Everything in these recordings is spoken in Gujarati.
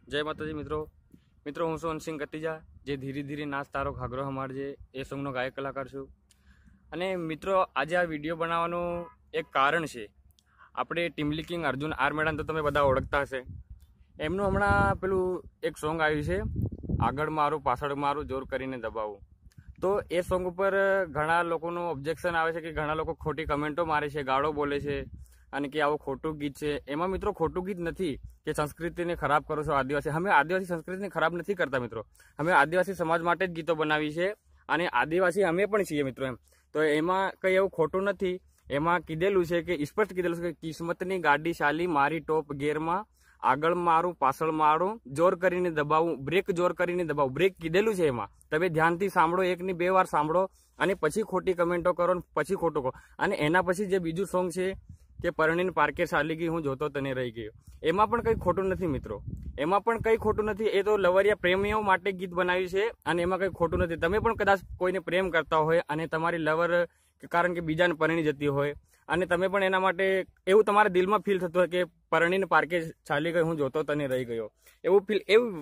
જય માતાજી મિત્રો હું છું અનસિંહ કતીજા, જે ધીરે ધીરે નાચ તારો ઘાઘરો હમારજે એ સોંગનો ગાયક કલાકાર છું. અને મિત્રો, આજે આ વિડીયો બનાવવાનું એક કારણ છે. આપણે ટીમલી કિંગ અર્જુન આર મેડમ તો તમે બધા ઓળખતા હશે. એમનું હમણાં પેલું એક સોંગ આવ્યું છે, આગળ મારું પાછળ મારું જોર કરીને દબાવું. તો એ સોંગ ઉપર ઘણા લોકોનું ઓબ્જેક્શન આવે છે કે ઘણા લોકો ખોટી કમેન્ટો મારે છે, ગાળો બોલે છે અને કે આવું ખોટું ગીત છે. એમાં મિત્રો ખોટું ગીત નથી કે સંસ્કૃતિને ખરાબ કરો છો આદિવાસી. અમે આદિવાસી સંસ્કૃતિને ખરાબ નથી કરતા મિત્રો. અમે આદિવાસી સમાજ માટે જ ગીતો બનાવી છે અને આદિવાસી અમે પણ છીએ મિત્રો. એમ તો એમાં કંઈ એવું ખોટું નથી. એમાં કીધેલું છે કે સ્પષ્ટ કીધેલું છે કે કિસ્મતની ગાડી ચાલી મારી ટોપ ગેરમાં, આગળ મારું પાછળ મારું જોર કરીને દબાવું, બ્રેક જોર કરીને દબાવું. બ્રેક કીધેલું છે એમાં. તમે ધ્યાનથી સાંભળો, 1 ની 2 વાર સાંભળો અને પછી ખોટી કમેન્ટો કરો ને પછી ખોટું કહો. અને એના પછી જે બીજું સોંગ છે કે પરણીને પાર્કે ચાલી ગઈ હું જોતો તને રહી ગયો, એમાં પણ કંઈ ખોટું નથી મિત્રો. એમાં પણ કંઈ ખોટું નથી. એ તો લવરિયા પ્રેમીઓ માટે ગીત બનાવ્યું છે અને એમાં કંઈ ખોટું નથી. તમે પણ કદાચ કોઈને પ્રેમ કરતા હોય અને તમારી લવર કારણ કે બીજાને પરણી જતી હોય અને તમે પણ એના માટે એવું તમારા દિલમાં ફીલ થતું હોય કે પરણીને પાર્કે ચાલી ગઈ હું જોતો તને રહી ગયો, એવી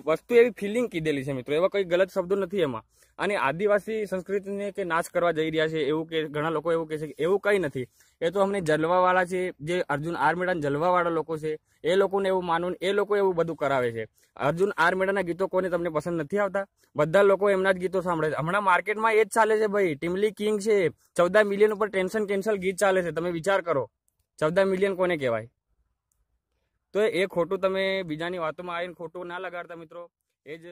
વસ્તુ, એવી ફિલિંગ કીધેલી છે મિત્રો. એવા કંઈ ગલત શબ્દો નથી એમાં. અને આદિવાસી સંસ્કૃતિને કે નાશ કરવા જઈ રહ્યા છે એવું કે ઘણા લોકો એવું કહે છે કે એવું કંઈ નથી. એ તો અમને જલવાવાળા છે, જે અર્જુન આર મેડાના જલવાવાળા લોકો છે, એ લોકોને એવું માનવું, એ લોકો એવું બધું કરાવે છે. અર્જુન આર મેડાના ગીતો કોને તમને પસંદ નથી આવતા? બધા લોકો એમના જ ગીતો સાંભળે છે. હમણાં માર્કેટમાં એ જ ચાલે છે ભાઈ. ટીમલી કિંગ છે, 14 મિલિયન ઉપર ટેન્શન કેન્સલ ગીત ચાલે છે. તમે વિચાર કરો, 14 મિલિયન કોને કહેવાય? તો એ ખોટું તમે બીજાની વાતોમાં આવીને ખોટું ના લગાડતા મિત્રો. એ જ